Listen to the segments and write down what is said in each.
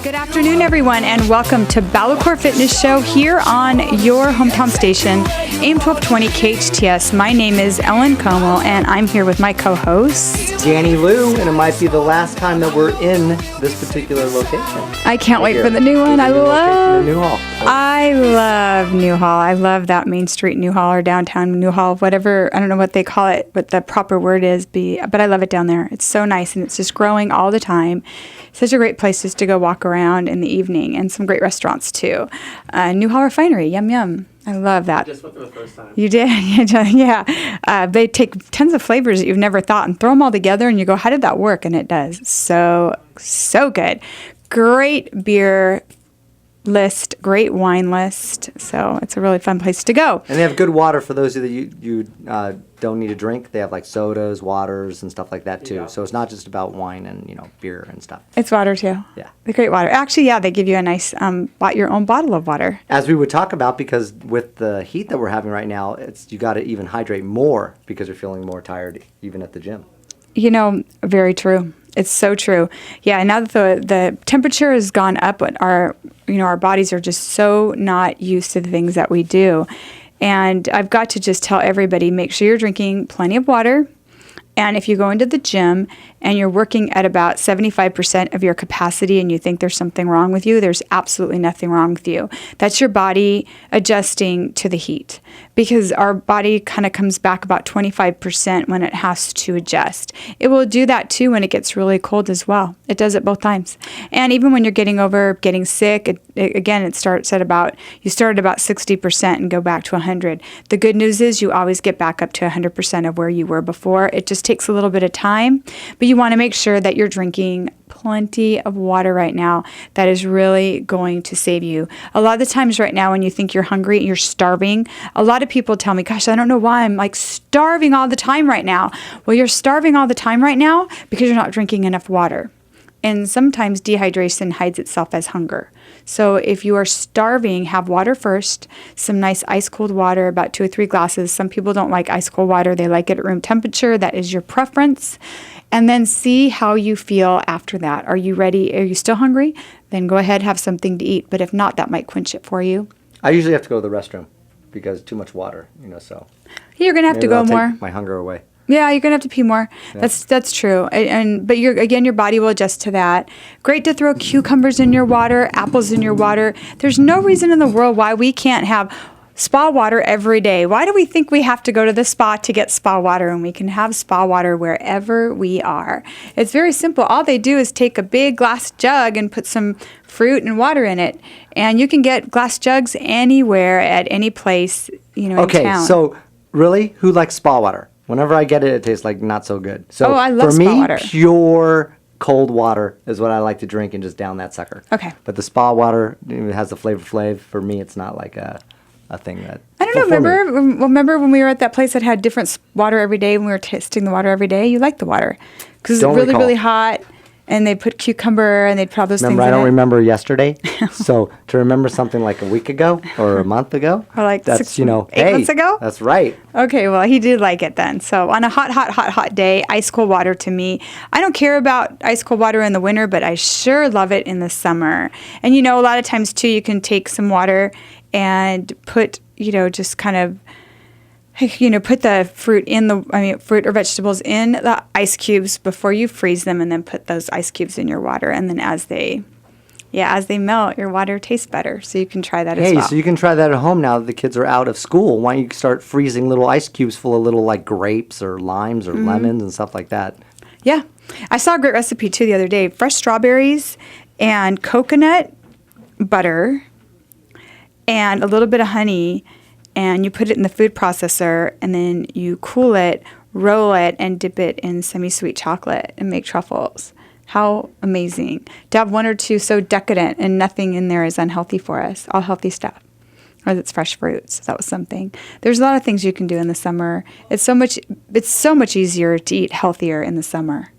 Good afternoon, everyone, and welcome to BalaCore Fitness Show here on your hometown station, AM 1220 KHTS. My name is Ellen Como, and I'm here with my co-host, Danny Lou, and it might be the last time that we're in this particular location. I can't wait for the new one. I love New Hall. I love New Hall. I love that Main Street New Hall or downtown New Hall, whatever. I don't know what they call it, what the proper word is, but I love it down there. It's so nice, and it's just growing all the time. Such a great place just to go walk around in the evening, and some great restaurants too. New Hall Refinery, yum yum. I love that. I just went for the first time. You did? Yeah. They take tons of flavors that you've never thought and throw them all together, and you go, how did that work? And it does. So good. Great beer list, great wine list. So it's a really fun place to go. And they have good water for those of you that you don't need a drink. They have like sodas, waters, and stuff like that too. Yeah. So it's not just about wine and beer and stuff. It's water too. Yeah, the great water. Actually, yeah, they give you a nice your own bottle of water. As we would talk about, because with the heat that we're having right now, you got to even hydrate more because you're feeling more tired even at the gym. Very true. It's so true. Yeah, now that the temperature has gone up, but our bodies are just so not used to the things that we do. And I've got to just tell everybody, make sure you're drinking plenty of water. And if you go into the gym and you're working at about 75% of your capacity and you think there's something wrong with you, there's absolutely nothing wrong with you. That's your body adjusting to the heat, because our body kind of comes back about 25% when it has to adjust. It will do that too when it gets really cold as well. It does it both times. And even when you're getting sick, it starts at about 60% and go back to 100. The good news is you always get back up to 100% of where you were before. It just takes a little bit of time, but you want to make sure that you're drinking plenty of water right now. That is really going to save you. A lot of the times right now when you think you're hungry and you're starving, a lot of people tell me, gosh, I don't know why I'm like starving all the time right now. Well, you're starving all the time right now because you're not drinking enough water. And sometimes dehydration hides itself as hunger. So if you are starving, have water first, some nice ice cold water, about 2 or 3 glasses. Some people don't like ice cold water. They like it at room temperature. That is your preference. And then see how you feel after that. Are you ready? Are you still hungry? Then go ahead, have something to eat. But if not, that might quench it for you. I usually have to go to the restroom because too much water, so. You're going to have to go more. Take my hunger away. Yeah, you're gonna have to pee more. Yeah. That's true. But your body will adjust to that. Great to throw cucumbers in your water, apples in your water. There's no reason in the world why we can't have spa water every day. Why do we think we have to go to the spa to get spa water when we can have spa water wherever we are? It's very simple. All they do is take a big glass jug and put some fruit and water in it, and you can get glass jugs anywhere at any place, in town. Okay, so really, who likes spa water? Whenever I get it, it tastes like not so good. So I love spa water. For me, pure cold water is what I like to drink and just down that sucker. Okay. But the spa water, it has the flavor. For me, it's not like a thing that... I don't know. Remember when we were at that place that had different water every day when we were tasting the water every day? You liked the water because it's really, really hot. And they put cucumber and they'd put those things in it. I don't remember yesterday. So to remember something like a week ago or a month ago. Or like that's, 8 months ago? That's right. Okay, well, he did like it then. So on a hot day, ice cold water to me. I don't care about ice cold water in the winter, but I sure love it in the summer. And a lot of times too, you can take some water and put, just kind of, put the fruit or vegetables in the ice cubes before you freeze them, and then put those ice cubes in your water. And then as they melt, your water tastes better. So you can try that as well. Hey, so you can try that at home now that the kids are out of school. Why don't you start freezing little ice cubes full of little like grapes or limes or lemons and stuff like that? Yeah. I saw a great recipe too the other day. Fresh strawberries and coconut butter and a little bit of honey, and you put it in the food processor, and then you cool it, roll it, and dip it in semi-sweet chocolate and make truffles. How amazing. To have 1 or 2 so decadent and nothing in there is unhealthy for us. All healthy stuff. Or it's fresh fruits. That was something. There's a lot of things you can do in the summer. It's so much easier to eat healthier in the summer.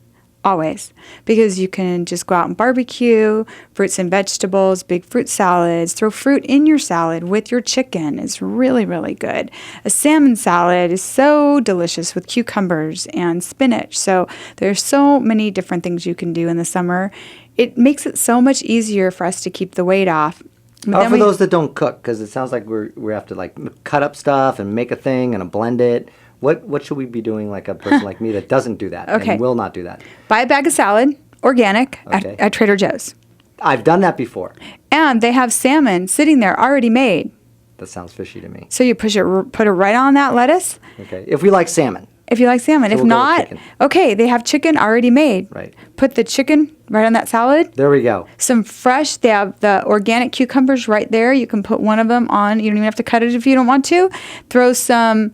Always. Because you can just go out and barbecue, fruits and vegetables, big fruit salads, throw fruit in your salad with your chicken. It's really, really good. A salmon salad is so delicious with cucumbers and spinach. So there's so many different things you can do in the summer. it makes it so much easier for us to keep the weight off. But Or then for those that don't cook, because it sounds like we have to like cut up stuff and make a thing and blend it. What should we be doing like a person like me that doesn't do that Okay. and will not do that? buy a bag of salad, organic, Okay. at Trader Joe's. I've done that before. And they have salmon sitting there already made. That sounds fishy to me. So you put it right on that lettuce. Okay. If we like salmon. If you like salmon. So If we'll go with not, chicken. okay, they have chicken already made. Right. Put the chicken right on that salad. There we go. Some fresh, they have the organic cucumbers right there. You can put one of them on. You don't even have to cut it if you don't want to. Throw some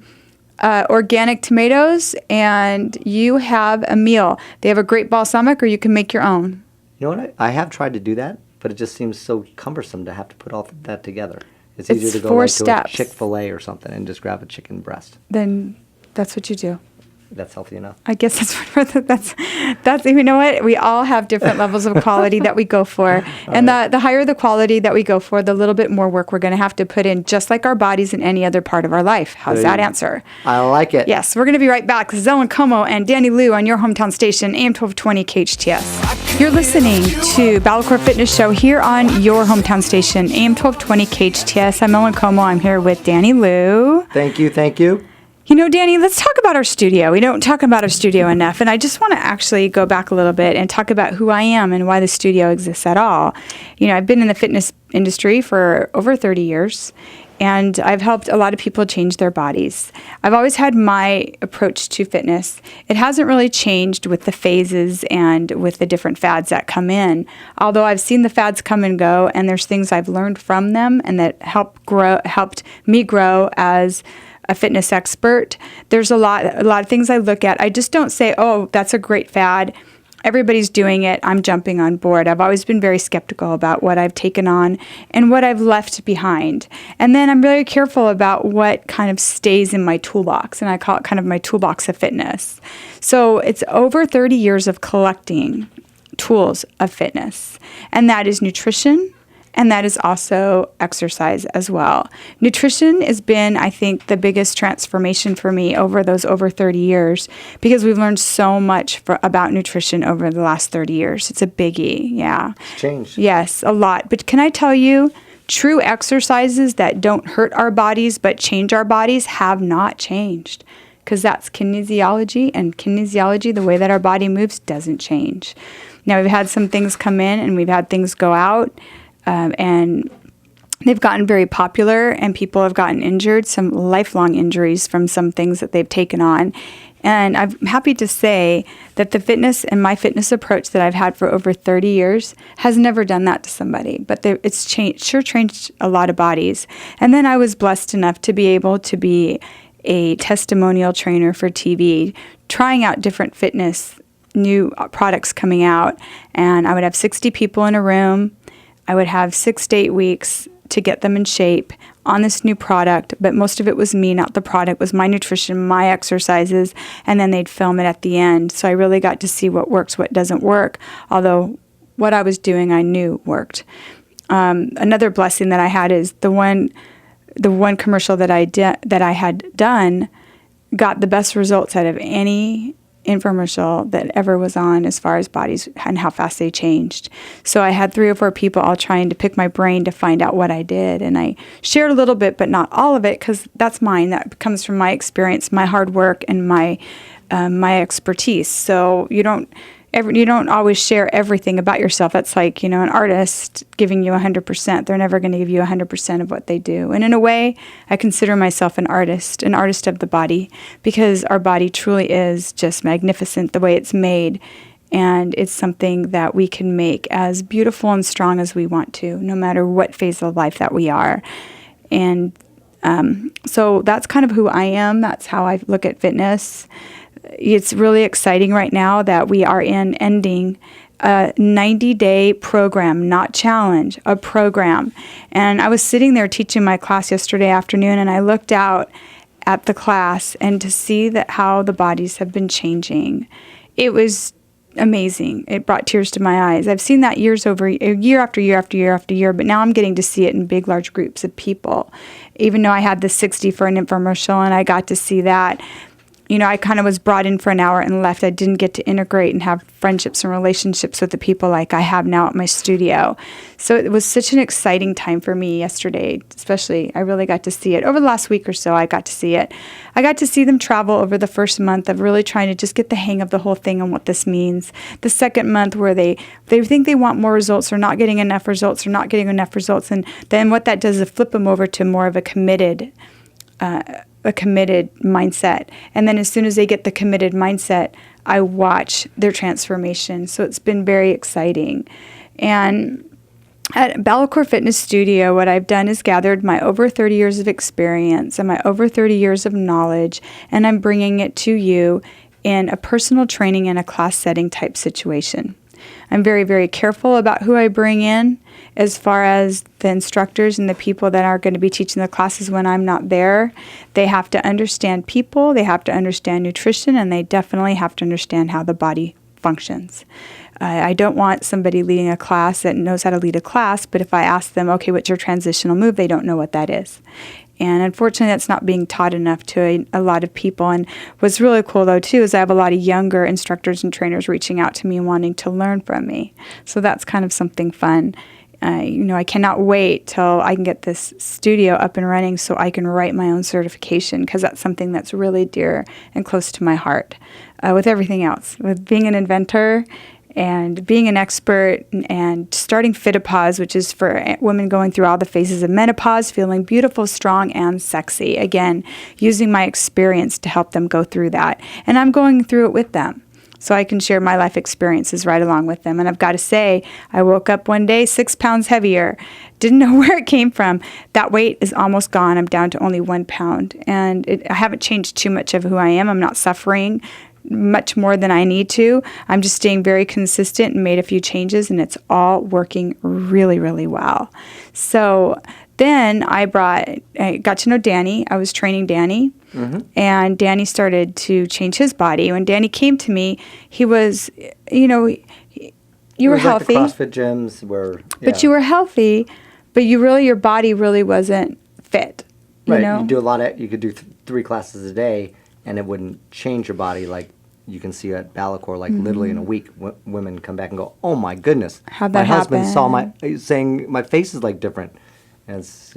organic tomatoes, and you have a meal. They have a great balsamic, or you can make your own. You know what? I have tried to do that, but it just seems so cumbersome to have to put all that together. It's easier It's to go 4 like steps. to a Chick-fil-A or something and just grab a chicken breast. Then that's what you do. That's healthy enough. I guess that's you know what, we all have different levels of quality that we go for, and the higher the quality that we go for, the little bit more work we're going to have to put in, just like our bodies in any other part of our life. How's There that you- answer? I like it. Yes, we're going to be right back. This is Ellen Como and Danny Liu on your hometown station, AM 1220 KHTS. You're listening to BalaCore Fitness Show here on your hometown station, AM 1220 KHTS. I'm Ellen Como. I'm here with Danny Liu. Thank you. Thank you. You know, Danny, let's talk about our studio. We don't talk about our studio enough, and I just want to actually go back a little bit and talk about who I am and why the studio exists at all. You know, I've been in the fitness industry for over 30 years, and I've helped a lot of people change their bodies. I've always had my approach to fitness. It hasn't really changed with the phases and with the different fads that come in, although I've seen the fads come and go, and there's things I've learned from them and that helped me grow as a fitness expert. There's a lot of things I look at. I just don't say, oh, that's a great fad. Everybody's doing it. I'm jumping on board. I've always been very skeptical about what I've taken on and what I've left behind. And then I'm very careful about what kind of stays in my toolbox, and I call it kind of my toolbox of fitness. So it's over 30 years of collecting tools of fitness, and that is nutrition, and that is also exercise as well. Nutrition has been, I think, the biggest transformation for me over those over 30 years, because we've learned so much about nutrition over the last 30 years. It's a biggie, yeah. It's changed. Yes, a lot. But can I tell you, true exercises that don't hurt our bodies but change our bodies have not changed, because that's kinesiology, and kinesiology, the way that our body moves, doesn't change. Now, we've had some things come in and we've had things go out, and they've gotten very popular, and people have gotten injured, some lifelong injuries from some things that they've taken on. And I'm happy to say that the fitness and my fitness approach that I've had for over 30 years has never done that to somebody, but it's sure changed a lot of bodies. And then I was blessed enough to be able to be a testimonial trainer for TV, trying out different fitness, new products coming out, and I would have 60 people in a room. I would have 6 to 8 weeks to get them in shape on this new product, but most of it was me, not the product. It was my nutrition, my exercises, and then they'd film it at the end. So I really got to see what works, what doesn't work, although what I was doing I knew worked. Another blessing that I had is the one commercial that I had done got the best results out of any infomercial that ever was on as far as bodies and how fast they changed. So I had 3 or 4 people all trying to pick my brain to find out what I did, and I shared a little bit, but not all of it, because that's mine. That comes from my experience, my hard work, and my expertise. So you don't always share everything about yourself. That's like, an artist giving you 100%. They're never going to give you 100% of what they do. And in a way, I consider myself an artist of the body, because our body truly is just magnificent the way it's made. And it's something that we can make as beautiful and strong as we want to, no matter what phase of life that we are. And so that's kind of who I am. That's how I look at fitness. It's really exciting right now that we are ending a 90-day program, not challenge, a program. And I was sitting there teaching my class yesterday afternoon, and I looked out at the class, and to see how the bodies have been changing, it was amazing. It brought tears to my eyes. I've seen that year after year after year after year, but now I'm getting to see it in big, large groups of people. Even though I had the 60 for an infomercial, and I got to see that, I kind of was brought in for an hour and left. I didn't get to integrate and have friendships and relationships with the people like I have now at my studio. So it was such an exciting time for me yesterday, especially. I really got to see it. Over the last week or so, I got to see it. I got to see them travel over the first month of really trying to just get the hang of the whole thing and what this means. The second month where they think they want more results, or not getting enough results, or not getting enough results. And then what that does is flip them over to more of a committed mindset. And then as soon as they get the committed mindset, I watch their transformation. So it's been very exciting. And at BalaCore Fitness Studio, what I've done is gathered my over 30 years of experience and my over 30 years of knowledge, and I'm bringing it to you in a personal training and a class setting type situation. I'm very, very careful about who I bring in as far as the instructors and the people that are going to be teaching the classes when I'm not there. They have to understand people, they have to understand nutrition, and they definitely have to understand how the body functions. I don't want somebody leading a class that knows how to lead a class, but if I ask them, okay, what's your transitional move, they don't know what that is. And unfortunately, that's not being taught enough to a lot of people. And what's really cool, though, too, is I have a lot of younger instructors and trainers reaching out to me and wanting to learn from me. So that's kind of something fun. I cannot wait till I can get this studio up and running so I can write my own certification, because that's something that's really dear and close to my heart with everything else, with being an inventor and being an expert and starting Fitopause, which is for women going through all the phases of menopause, feeling beautiful, strong, and sexy. Again, using my experience to help them go through that. And I'm going through it with them, so I can share my life experiences right along with them. And I've got to say, I woke up one day 6 pounds heavier. Didn't know where it came from. That weight is almost gone. I'm down to only 1 pound. And I haven't changed too much of who I am. I'm not suffering much more than I need to. I'm just staying very consistent and made a few changes, and it's all working really, really well. So then I got to know Danny. I was training Danny, and Danny started to change his body. When Danny came to me, he was, you were healthy. Like the CrossFit gyms were, but you were healthy, but your body really wasn't fit. You You do a lot you could do 3 classes a day, and it wouldn't change your body like you can see at BalaCore. Like literally in a week, women come back and go, "Oh my goodness, how'd that my husband happen?" saying my face is like different." And it's,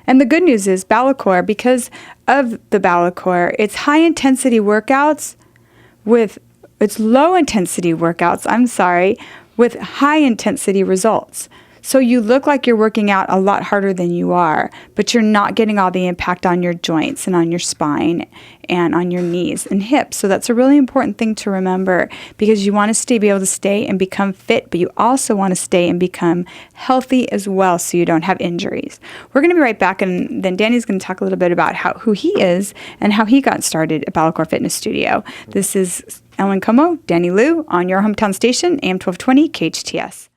And the good news is BalaCore, because of the BalaCore, it's high intensity workouts it's low intensity workouts, with high intensity results. So you look like you're working out a lot harder than you are, but you're not getting all the impact on your joints and on your spine and on your knees and hips. So that's a really important thing to remember, because you want to be able to stay and become fit, but you also want to stay and become healthy as well, so you don't have injuries. We're going to be right back, and then Danny's going to talk a little bit about who he is and how he got started at BalaCore Fitness Studio. This is Ellen Como, Danny Liu on your hometown station, AM 1220 KHTS.